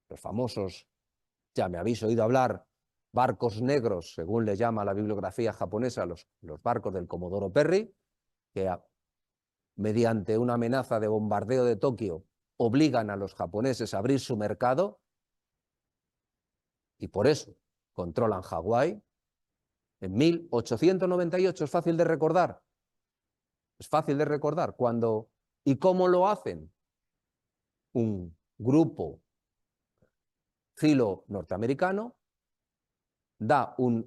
Speaker 1: Los famosos, ya me habéis oído hablar, barcos negros, según le llama la bibliografía japonesa, los barcos del Comodoro Perry, que mediante una amenaza de bombardeo de Tokio obligan a los japoneses a abrir su mercado y por eso controlan Hawái. En 1898, es fácil de recordar. Es fácil de recordar cuando y cómo lo hacen. Un grupo filo norteamericano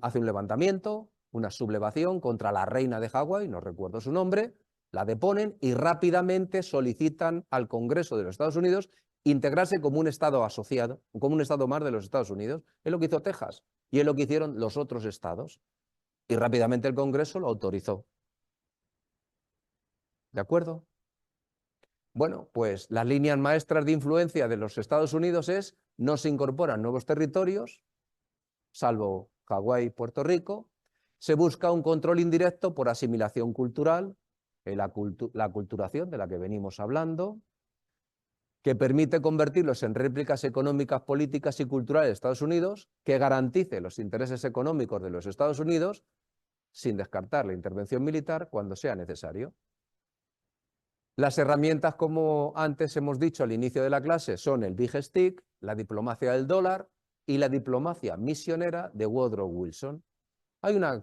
Speaker 1: hace un levantamiento, una sublevación contra la reina de Hawái, no recuerdo su nombre, la deponen y rápidamente solicitan al Congreso de los Estados Unidos integrarse como un estado asociado, como un estado más de los Estados Unidos. Es lo que hizo Texas y es lo que hicieron los otros estados. Y rápidamente el Congreso lo autorizó. ¿De acuerdo? Bueno, pues las líneas maestras de influencia de los Estados Unidos es: no se incorporan nuevos territorios, salvo Hawái y Puerto Rico. Se busca un control indirecto por asimilación cultural, la aculturación de la que venimos hablando, que permite convertirlos en réplicas económicas, políticas y culturales de Estados Unidos, que garantice los intereses económicos de los Estados Unidos, sin descartar la intervención militar cuando sea necesario. Las herramientas, como antes hemos dicho al inicio de la clase, son el Big Stick, la diplomacia del dólar y la diplomacia misionera de Woodrow Wilson. Hay una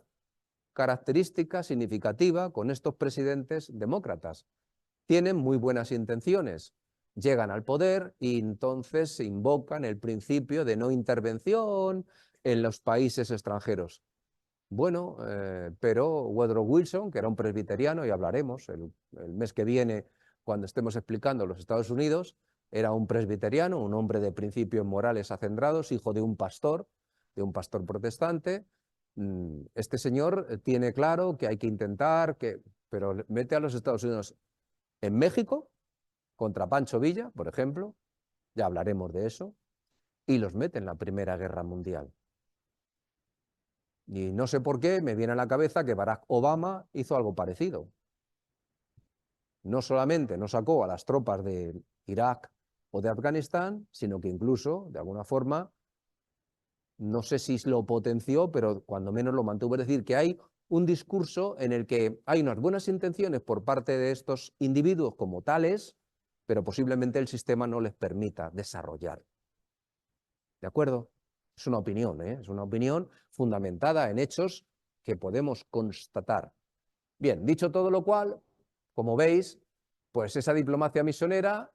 Speaker 1: característica significativa con estos presidentes demócratas. Tienen muy buenas intenciones, llegan al poder y entonces se invocan el principio de no intervención en los países extranjeros. Bueno, pero Woodrow Wilson, que era un presbiteriano, y hablaremos el mes que viene cuando estemos explicando los Estados Unidos, era un presbiteriano, un hombre de principios morales acendrados, hijo de un pastor protestante. Este señor tiene claro que hay que intentar, pero mete a los Estados Unidos en México, contra Pancho Villa, por ejemplo, ya hablaremos de eso, y los mete en la Primera Guerra Mundial. Y no sé por qué me viene a la cabeza que Barack Obama hizo algo parecido. No solamente no sacó a las tropas de Irak o de Afganistán, sino que incluso, de alguna forma, no sé si lo potenció, pero cuando menos lo mantuvo. Es decir, que hay un discurso en el que hay unas buenas intenciones por parte de estos individuos como tales, pero posiblemente el sistema no les permita desarrollar. ¿De acuerdo? Es una opinión, ¿eh? Es una opinión fundamentada en hechos que podemos constatar. Bien, dicho todo lo cual, como veis, pues esa diplomacia misionera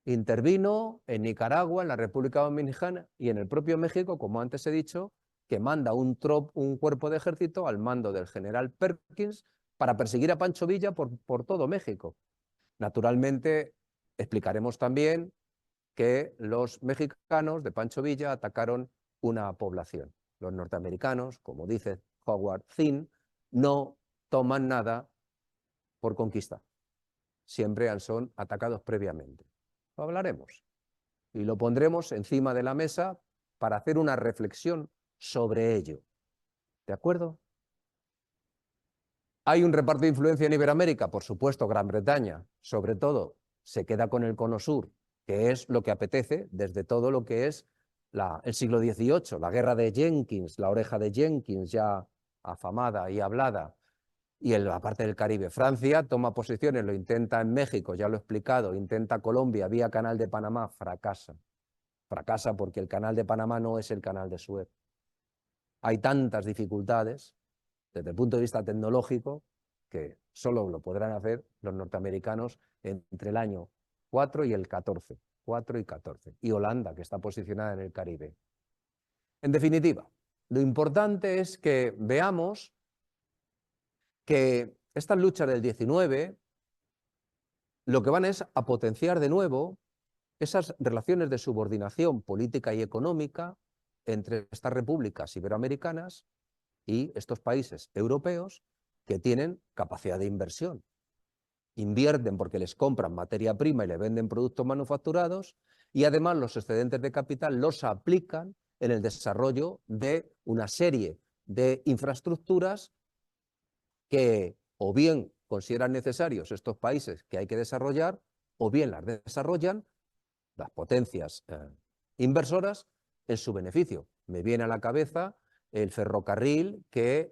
Speaker 1: intervino en Nicaragua, en la República Dominicana y en el propio México, como antes he dicho, que manda un cuerpo de ejército al mando del general Perkins para perseguir a Pancho Villa por todo México. Naturalmente, explicaremos también que los mexicanos de Pancho Villa atacaron una población. Los norteamericanos, como dice Howard Zinn, no toman nada por conquista. Siempre son atacados previamente. Lo hablaremos y lo pondremos encima de la mesa para hacer una reflexión sobre ello. ¿De acuerdo? ¿Hay un reparto de influencia en Iberoamérica? Por supuesto, Gran Bretaña, sobre todo, se queda con el Cono Sur, que es lo que apetece desde todo lo que es el siglo XVIII, la guerra de Jenkins, la oreja de Jenkins, ya afamada y hablada, y en la parte del Caribe. Francia toma posiciones, lo intenta en México, ya lo he explicado, intenta Colombia, vía Canal de Panamá, fracasa. Fracasa porque el Canal de Panamá no es el Canal de Suez. Hay tantas dificultades desde el punto de vista tecnológico que solo lo podrán hacer los norteamericanos entre el año 4 y el 14. 4 y 14. Y Holanda, que está posicionada en el Caribe. En definitiva, lo importante es que veamos que estas luchas del 19 lo que van es a potenciar de nuevo esas relaciones de subordinación política y económica entre estas repúblicas iberoamericanas y estos países europeos que tienen capacidad de inversión. Invierten porque les compran materia prima y le venden productos manufacturados y además los excedentes de capital los aplican en el desarrollo de una serie de infraestructuras que o bien consideran necesarios estos países que hay que desarrollar o bien las desarrollan las potencias inversoras en su beneficio. Me viene a la cabeza el ferrocarril que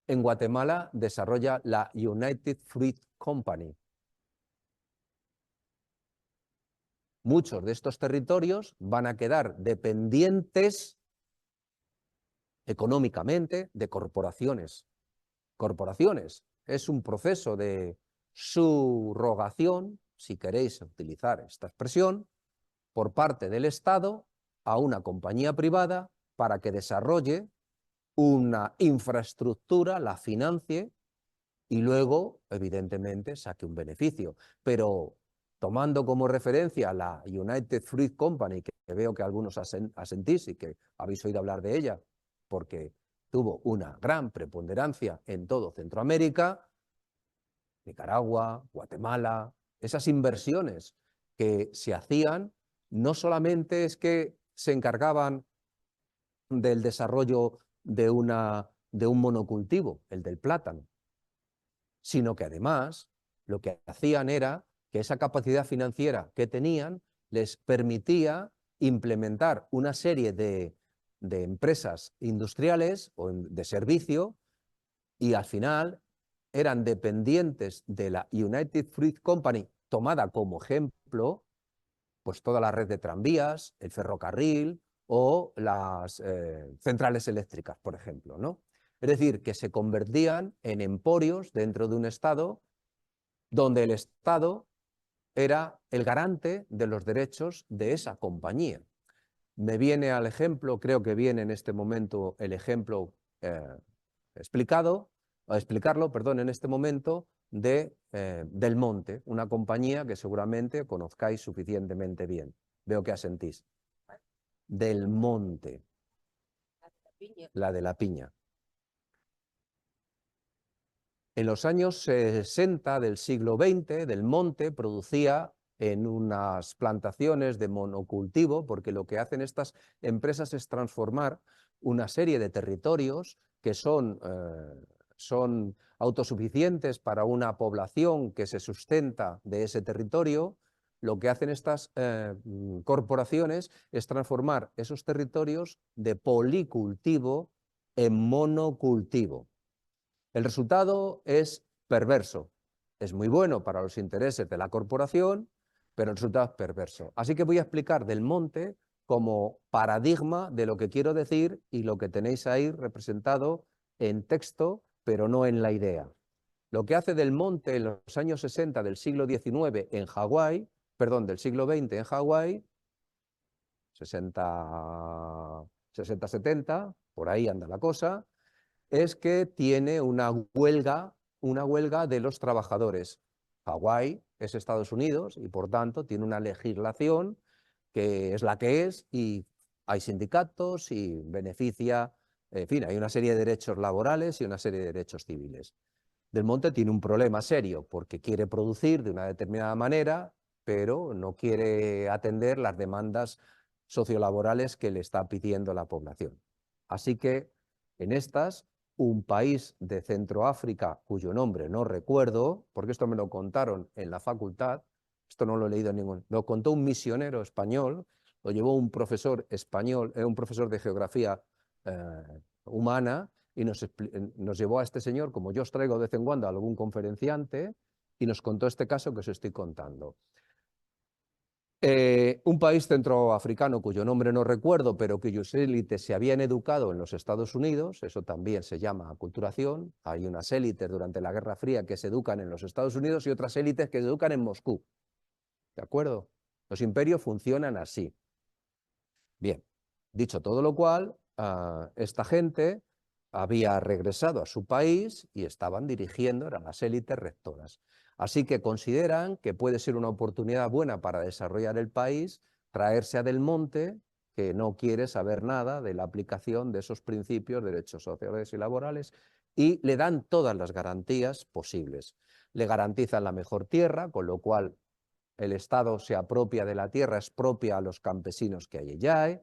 Speaker 1: en Guatemala desarrolla la United Fruit Company. Muchos de estos territorios van a quedar dependientes económicamente de corporaciones. Corporaciones es un proceso de subrogación, si queréis utilizar esta expresión, por parte del Estado a una compañía privada para que desarrolle una infraestructura, la financie y luego, evidentemente, saque un beneficio. Pero tomando como referencia la United Fruit Company, que veo que algunos asentís y que habéis oído hablar de ella, porque tuvo una gran preponderancia en todo Centroamérica, Nicaragua, Guatemala, esas inversiones que se hacían, no solamente es que se encargaban del desarrollo de un monocultivo, el del plátano, sino que además lo que hacían era que esa capacidad financiera que tenían les permitía implementar una serie de empresas industriales o de servicio y al final eran dependientes de la United Fruit Company, tomada como ejemplo, pues toda la red de tranvías, el ferrocarril o las centrales eléctricas, por ejemplo, ¿no? Es decir, que se convertían en emporios dentro de un Estado donde el Estado era el garante de los derechos de esa compañía. Me viene al ejemplo, creo que viene en este momento el ejemplo explicarlo, perdón, en este momento Del Monte, una compañía que seguramente conozcáis suficientemente bien. Veo que asentís. Del Monte. La de la piña. En los años 60 del siglo XX, Del Monte producía en unas plantaciones de monocultivo, porque lo que hacen estas empresas es transformar una serie de territorios que son autosuficientes para una población que se sustenta de ese territorio. Lo que hacen estas corporaciones es transformar esos territorios de policultivo en monocultivo. El resultado es perverso. Es muy bueno para los intereses de la corporación, pero el resultado es perverso. Así que voy a explicar Del Monte como paradigma de lo que quiero decir y lo que tenéis ahí representado en texto, pero no en la idea. Lo que hace Del Monte en los años 60 del siglo XIX en Hawái, perdón, del siglo XX en Hawái, 60-70, por ahí anda la cosa, es que tiene una huelga de los trabajadores. Hawái es Estados Unidos y por tanto tiene una legislación que es la que es y hay sindicatos y beneficia, en fin, hay una serie de derechos laborales y una serie de derechos civiles. Del Monte tiene un problema serio porque quiere producir de una determinada manera, pero no quiere atender las demandas sociolaborales que le está pidiendo la población. Así que en estas un país de Centroáfrica cuyo nombre no recuerdo, porque esto me lo contaron en la facultad, esto no lo he leído en ningún, lo contó un misionero español, lo llevó un profesor español, un profesor de geografía humana, y nos llevó a este señor, como yo os traigo de vez en cuando a algún conferenciante, y nos contó este caso que os estoy contando. Un país centroafricano cuyo nombre no recuerdo, pero cuyos élites se habían educado en los Estados Unidos, eso también se llama aculturación. Hay unas élites durante la Guerra Fría que se educan en los Estados Unidos y otras élites que se educan en Moscú. ¿De acuerdo? Los imperios funcionan así. Bien, dicho todo lo cual, esta gente había regresado a su país y estaban dirigiendo, eran las élites rectoras. Así que consideran que puede ser una oportunidad buena para desarrollar el país, traerse a Del Monte, que no quiere saber nada de la aplicación de esos principios, derechos sociales y laborales, y le dan todas las garantías posibles. Le garantizan la mejor tierra, con lo cual el Estado se apropia de la tierra, expropia a los campesinos que allí hay,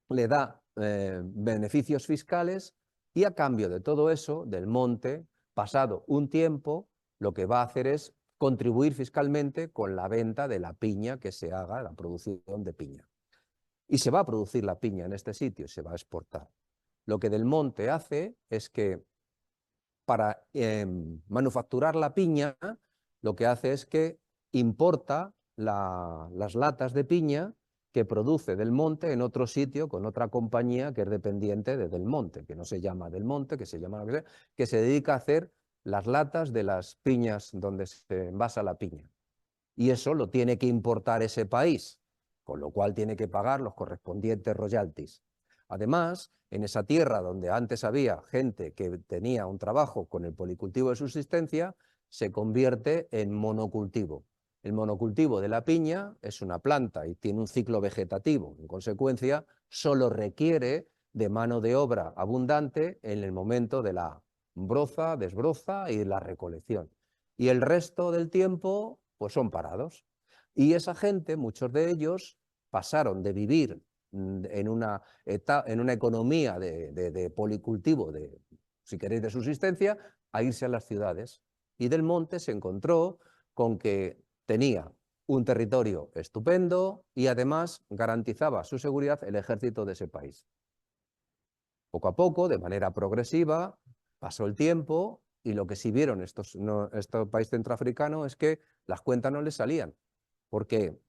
Speaker 1: le da beneficios fiscales y a cambio de todo eso, Del Monte, pasado un tiempo, lo que va a hacer es contribuir fiscalmente con la venta de la piña que se haga, la producción de piña. Y se va a producir la piña en este sitio y se va a exportar. Lo que Del Monte hace es que para manufacturar la piña, lo que hace es que importa las latas de piña que produce Del Monte en otro sitio con otra compañía que es dependiente de Del Monte, que no se llama Del Monte, que se llama lo que sea, que se dedica a hacer las latas de las piñas donde se envasa la piña. Y eso lo tiene que importar ese país, con lo cual tiene que pagar los correspondientes royalties. Además, en esa tierra donde antes había gente que tenía un trabajo con el policultivo de subsistencia, se convierte en monocultivo. El monocultivo de la piña es una planta y tiene un ciclo vegetativo. En consecuencia, solo requiere de mano de obra abundante en el momento de la broza, desbroza y la recolección. Y el resto del tiempo, pues son parados. Y esa gente, muchos de ellos, pasaron de vivir en una economía de policultivo, si queréis, de subsistencia, a irse a las ciudades. Y Del Monte se encontró con que tenía un territorio estupendo y además garantizaba su seguridad el ejército de ese país. Poco a poco, de manera progresiva, pasó el tiempo y lo que sí vieron este país centroafricano es que las cuentas no les salían, porque